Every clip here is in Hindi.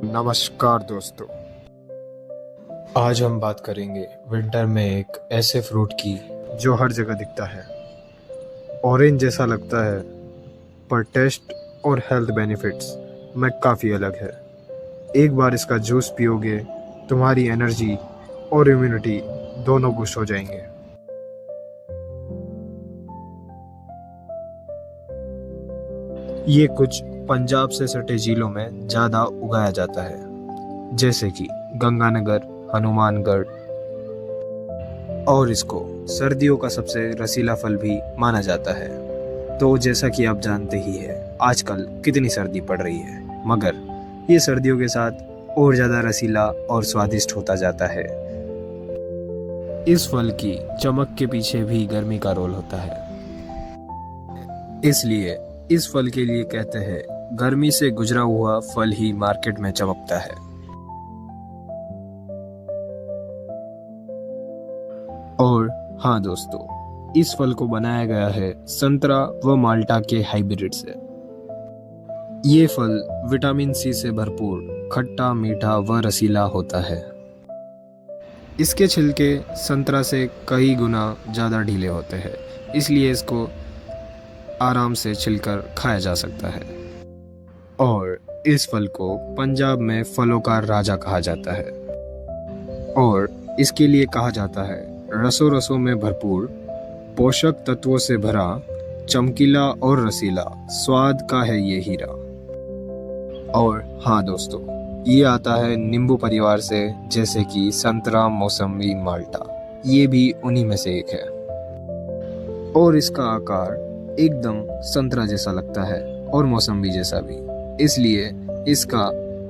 नमस्कार दोस्तों। आज हम बात करेंगे विंटर में एक ऐसे फ्रूट की जो हर जगह दिखता है, ऑरेंज जैसा लगता है, पर टेस्ट और हेल्थ बेनिफिट्स में काफ़ी अलग है। एक बार इसका जूस पियोगे, तुम्हारी एनर्जी और इम्यूनिटी दोनों बूस्ट हो जाएंगे। ये कुछ पंजाब से सटे जिलों में ज़्यादा उगाया जाता है, जैसे कि गंगानगर, हनुमानगढ़, और इसको सर्दियों का सबसे रसीला फल भी माना जाता है। तो जैसा कि आप जानते ही है, आजकल कितनी सर्दी पड़ रही है, मगर ये सर्दियों के साथ और ज़्यादा रसीला और स्वादिष्ट होता जाता है। इस फल की चमक के पीछे भी गर्मी का रोल होता है, इसलिए इस फल के लिए कहते हैं गर्मी से गुजरा हुआ फल ही मार्केट में चमकता है। और हाँ दोस्तों, इस फल को बनाया गया है संतरा व माल्टा के हाइब्रिड से। ये फल विटामिन सी से भरपूर, खट्टा, मीठा व रसीला होता है। इसके छिलके संतरा से कई गुना ज़्यादा ढीले होते हैं, इसलिए इसको आराम से छिलकर खाया जा सकता है। और इस फल को पंजाब में फलों का राजा कहा जाता है, और इसके लिए कहा जाता है रसों रसों में भरपूर, पोषक तत्वों से भरा, चमकीला और रसीला, स्वाद का है ये हीरा। और हाँ दोस्तों, ये आता है नींबू परिवार से, जैसे कि संतरा, मौसमी, माल्टा, ये भी उन्हीं में से एक है। और इसका आकार एकदम संतरा जैसा लगता है और मौसमी जैसा भी, इसलिए इसका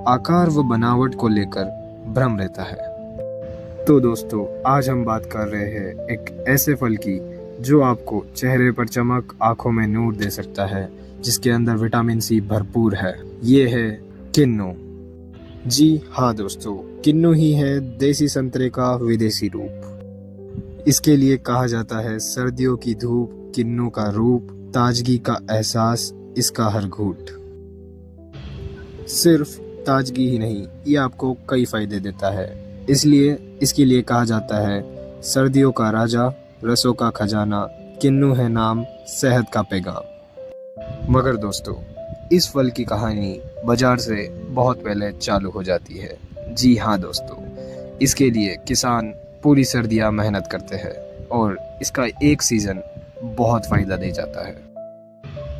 आकार व बनावट को लेकर भ्रम रहता है। तो दोस्तों, आज हम बात कर रहे हैं एक ऐसे फल की जो आपको चेहरे पर चमक, आंखों में नूर दे सकता है, जिसके अंदर विटामिन सी भरपूर है। ये है किन्नू। जी हाँ दोस्तों, किन्नू ही है देसी संतरे का विदेशी रूप। इसके लिए कहा जाता है सर्दियों की धूप, किन्नू का रूप, ताजगी का एहसास, इसका हर घूंट। सिर्फ ताजगी ही नहीं, ये आपको कई फायदे देता है, इसलिए इसके लिए कहा जाता है सर्दियों का राजा, रसों का खजाना, किन्नू है नाम, सेहत का पैगाम। मगर दोस्तों, इस फल की कहानी बाजार से बहुत पहले चालू हो जाती है। जी हाँ दोस्तों, इसके लिए किसान पूरी सर्दियाँ मेहनत करते हैं और इसका एक सीज़न बहुत फ़ायदा दे जाता है।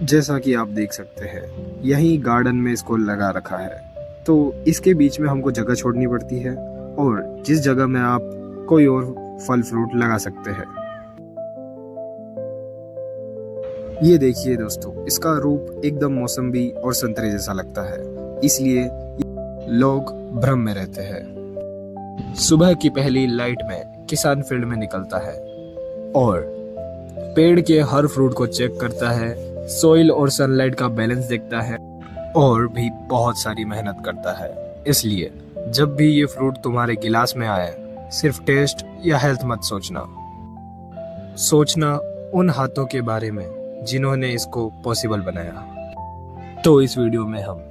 जैसा कि आप देख सकते हैं, यहीं गार्डन में इसको लगा रखा है, तो इसके बीच में हमको जगह छोड़नी पड़ती है, और जिस जगह में आप कोई और फल फ्रूट लगा सकते हैं। ये देखिए दोस्तों, इसका रूप एकदम मौसम्बी और संतरे जैसा लगता है, इसलिए लोग भ्रम में रहते हैं। सुबह की पहली लाइट में किसान फील्ड में निकलता है और पेड़ के हर फ्रूट को चेक करता है, सॉइल और सनलाइट का बैलेंस देखता है, और भी बहुत सारी मेहनत करता है। इसलिए जब भी ये फ्रूट तुम्हारे गिलास में आए, सिर्फ टेस्ट या हेल्थ मत सोचना, सोचना उन हाथों के बारे में जिन्होंने इसको पॉसिबल बनाया। तो इस वीडियो में हम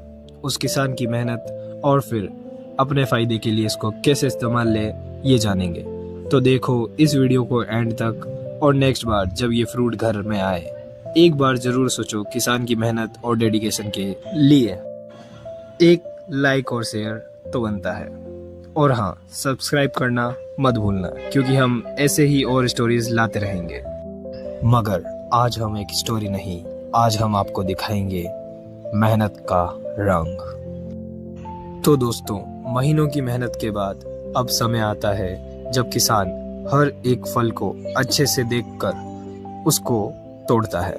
उस किसान की मेहनत और फिर अपने फ़ायदे के लिए इसको कैसे इस्तेमाल ले, ये जानेंगे। तो देखो इस वीडियो को एंड तक, और नेक्स्ट बार जब ये फ्रूट घर में आए, एक बार ज़रूर सोचो किसान की मेहनत और डेडिकेशन के लिए। एक लाइक और शेयर तो बनता है, और हाँ, सब्सक्राइब करना मत भूलना, क्योंकि हम ऐसे ही और स्टोरीज लाते रहेंगे। मगर आज हम एक स्टोरी नहीं, आज हम आपको दिखाएंगे मेहनत का रंग। तो दोस्तों, महीनों की मेहनत के बाद अब समय आता है जब किसान हर एक फल को अच्छे से देखकर उसको तोड़ता है।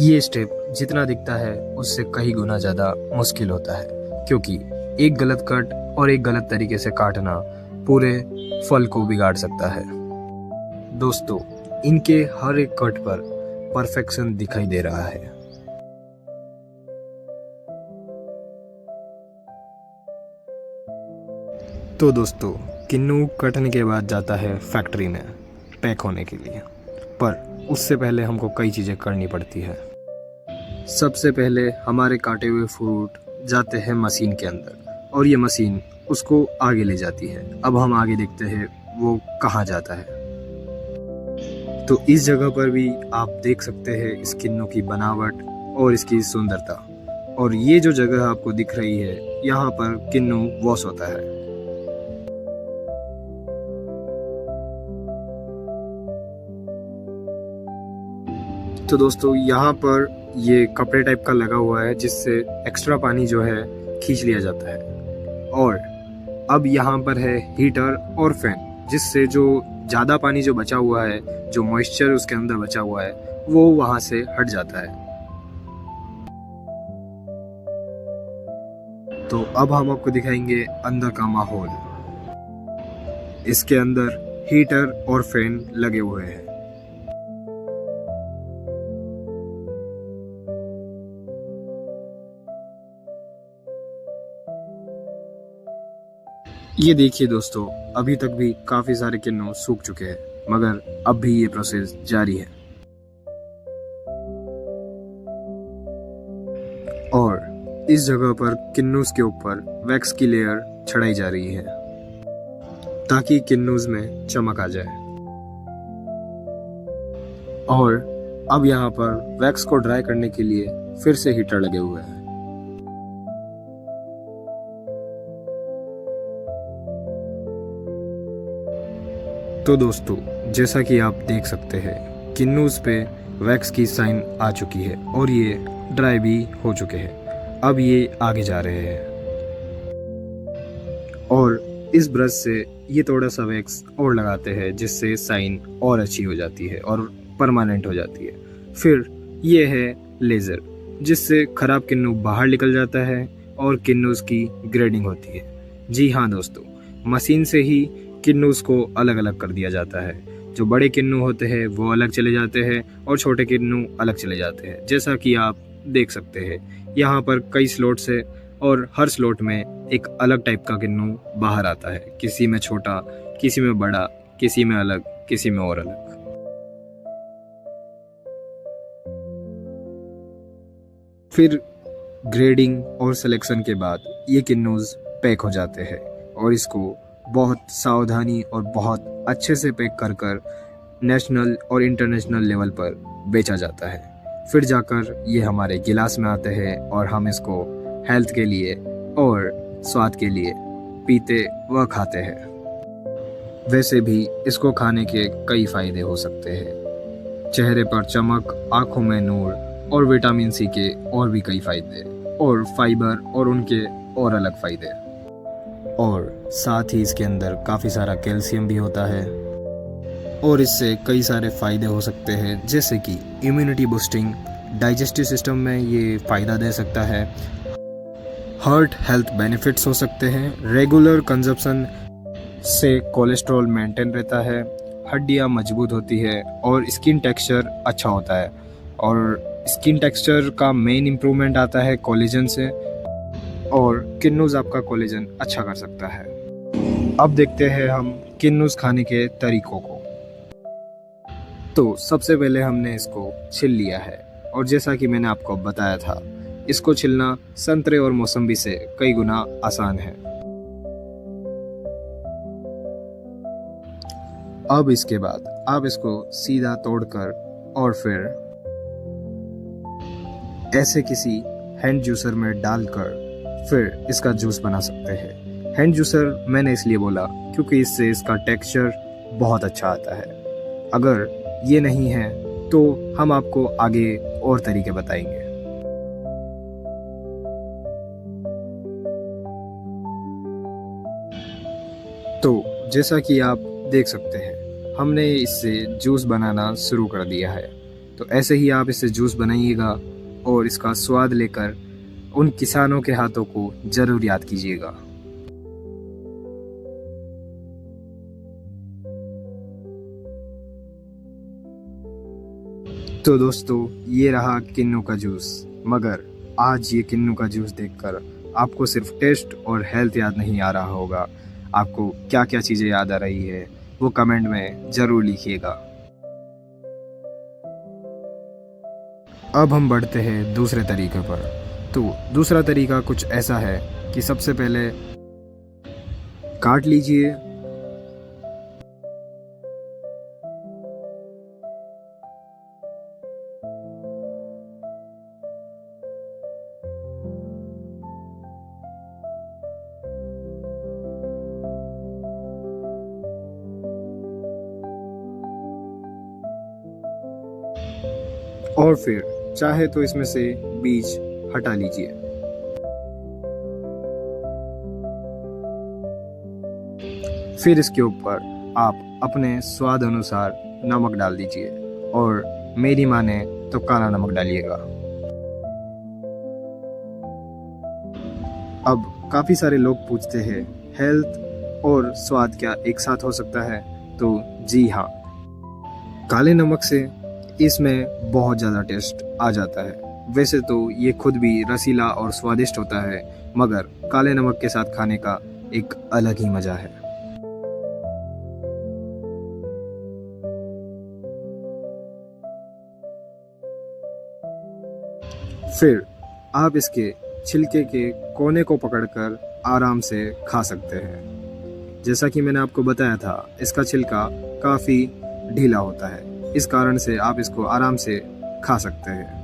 ये स्टेप जितना दिखता है उससे कई गुना ज़्यादा मुश्किल होता है, क्योंकि एक गलत कट और एक गलत तरीके से काटना पूरे फल को बिगाड़ सकता है। दोस्तों, इनके हर एक कट पर परफेक्शन दिखाई दे रहा है। तो दोस्तों, किन्नू कटने के बाद जाता है फैक्ट्री में पैक होने के लिए, पर उससे पहले हमको कई चीज़ें करनी पड़ती है। सबसे पहले हमारे काटे हुए फ्रूट जाते हैं मशीन के अंदर, और ये मशीन उसको आगे ले जाती है। अब हम आगे देखते हैं वो कहाँ जाता है। तो इस जगह पर भी आप देख सकते हैं इस किन्नू की बनावट और इसकी सुंदरता। और ये जो जगह आपको दिख रही है, यहाँ पर किन्नू वॉश होता है। तो दोस्तों यहाँ पर ये कपड़े टाइप का लगा हुआ है जिससे एक्स्ट्रा पानी जो है खींच लिया जाता है। और अब यहाँ पर है हीटर और फैन, जिससे जो ज़्यादा पानी जो बचा हुआ है, जो मॉइस्चर उसके अंदर बचा हुआ है, वो वहाँ से हट जाता है। तो अब हम आपको दिखाएंगे अंदर का माहौल। इसके अंदर हीटर और फैन लगे हुए हैं। ये देखिए दोस्तों, अभी तक भी काफी सारे किन्नू सूख चुके हैं, मगर अब भी ये प्रोसेस जारी है। और इस जगह पर किन्नूज के ऊपर वैक्स की लेयर चढ़ाई जा रही है ताकि किन्नूज में चमक आ जाए। और अब यहाँ पर वैक्स को ड्राई करने के लिए फिर से हीटर लगे हुए हैं। तो दोस्तों, जैसा कि आप देख सकते हैं, किन्नूज पे वैक्स की साइन आ चुकी है और ये ड्राई भी हो चुके हैं। अब ये आगे जा रहे हैं और इस ब्रश से ये थोड़ा सा वैक्स और लगाते हैं जिससे साइन और अच्छी हो जाती है और परमानेंट हो जाती है। फिर ये है लेज़र, जिससे खराब किन्नू बाहर निकल जाता है और किन्नूज की ग्रेडिंग होती है। जी हाँ दोस्तों, मशीन से ही किन्नूज को अलग अलग कर दिया जाता है। जो बड़े किन्नू होते हैं वो अलग चले जाते हैं और छोटे किन्नू अलग चले जाते हैं। जैसा कि आप देख सकते हैं, यहाँ पर कई स्लॉट्स है और हर स्लॉट में एक अलग टाइप का किन्नू बाहर आता है। किसी में छोटा, किसी में बड़ा, किसी में अलग, किसी में और अलग। फिर ग्रेडिंग और सिलेक्शन के बाद ये किन्नूज पैक हो जाते हैं और इसको बहुत सावधानी और बहुत अच्छे से पैक कर कर नेशनल और इंटरनेशनल लेवल पर बेचा जाता है। फिर जाकर ये हमारे गिलास में आते हैं और हम इसको हेल्थ के लिए और स्वाद के लिए पीते व खाते हैं। वैसे भी इसको खाने के कई फायदे हो सकते हैं। चेहरे पर चमक, आँखों में नूर और विटामिन सी के और भी कई फायदे, और फाइबर और उनके और अलग फायदे। और साथ ही इसके अंदर काफ़ी सारा कैल्शियम भी होता है और इससे कई सारे फ़ायदे हो सकते हैं, जैसे कि इम्यूनिटी बूस्टिंग, डाइजेस्टिव सिस्टम में ये फ़ायदा दे सकता है, हार्ट हेल्थ बेनिफिट्स हो सकते हैं, रेगुलर कंजप्शन से कोलेस्ट्रॉल मेंटेन रहता है, हड्डियाँ मजबूत होती है और स्किन टेक्सचर अच्छा होता है। और स्किन टेक्सचर का मेन इम्प्रूवमेंट आता है कोलेजन से, और किन्नूज आपका कोलेजन अच्छा कर सकता है। अब देखते हैं हम किन्नूज खाने के तरीकों को। तो सबसे पहले हमने इसको छिल लिया है और जैसा कि मैंने आपको बताया था, इसको छिलना संतरे और मौसम्बी से कई गुना आसान है। अब इसके बाद आप इसको सीधा तोड़कर और फिर ऐसे किसी हैंड जूसर में डालकर फिर इसका जूस बना सकते हैं। हैंड जूसर मैंने इसलिए बोला क्योंकि इससे इसका टेक्सचर बहुत अच्छा आता है। अगर ये नहीं है तो हम आपको आगे और तरीके बताएंगे। तो जैसा कि आप देख सकते हैं, हमने इससे जूस बनाना शुरू कर दिया है। तो ऐसे ही आप इससे जूस बनाइएगा और इसका स्वाद लेकर उन किसानों के हाथों को जरूर याद कीजिएगा। तो दोस्तों, ये रहा किन्नू का जूस। मगर आज ये किन्नू का जूस देखकर आपको सिर्फ टेस्ट और हेल्थ याद नहीं आ रहा होगा। आपको क्या क्या चीज़ें याद आ रही है वो कमेंट में ज़रूर लिखिएगा। अब हम बढ़ते हैं दूसरे तरीके पर। तो दूसरा तरीका कुछ ऐसा है कि सबसे पहले काट लीजिए। और फिर चाहे तो इसमें से बीज हटा लीजिए। फिर इसके ऊपर आप अपने स्वाद अनुसार नमक डाल दीजिए और मेरी माने तो काला नमक डालिएगा। अब काफ़ी सारे लोग पूछते हैं हेल्थ और स्वाद क्या एक साथ हो सकता है? तो जी हाँ, काले नमक से इसमें बहुत ज़्यादा टेस्ट आ जाता है। वैसे तो ये खुद भी रसीला और स्वादिष्ट होता है, मगर काले नमक के साथ खाने का एक अलग ही मज़ा है। फिर आप इसके छिलके के कोने को पकड़कर आराम से खा सकते हैं। जैसा कि मैंने आपको बताया था, इसका छिलका काफ़ी ढीला होता है, इस कारण से आप इसको आराम से खा सकते हैं।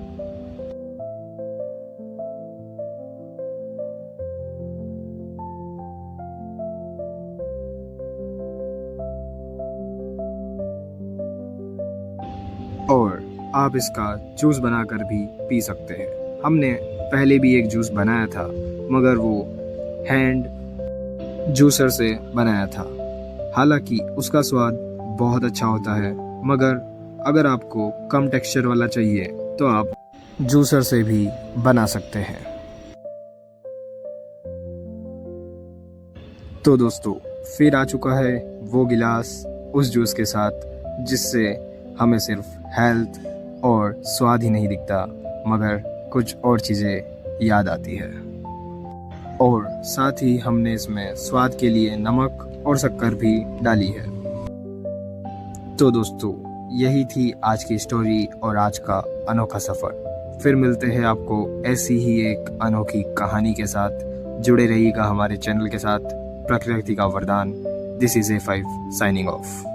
और आप इसका जूस बनाकर भी पी सकते हैं। हमने पहले भी एक जूस बनाया था, मगर वो हैंड जूसर से बनाया था। हालांकि उसका स्वाद बहुत अच्छा होता है, मगर अगर आपको कम टेक्सचर वाला चाहिए तो आप जूसर से भी बना सकते हैं। तो दोस्तों, फिर आ चुका है वो गिलास उस जूस के साथ जिससे हमें सिर्फ हेल्थ और स्वाद ही नहीं दिखता, मगर कुछ और चीज़ें याद आती है। और साथ ही हमने इसमें स्वाद के लिए नमक और शक्कर भी डाली है। तो दोस्तों, यही थी आज की स्टोरी और आज का अनोखा सफ़र। फिर मिलते हैं आपको ऐसी ही एक अनोखी कहानी के साथ। जुड़े रहिएगा हमारे चैनल के साथ। प्रकृति का वरदान। This is A5 signing off.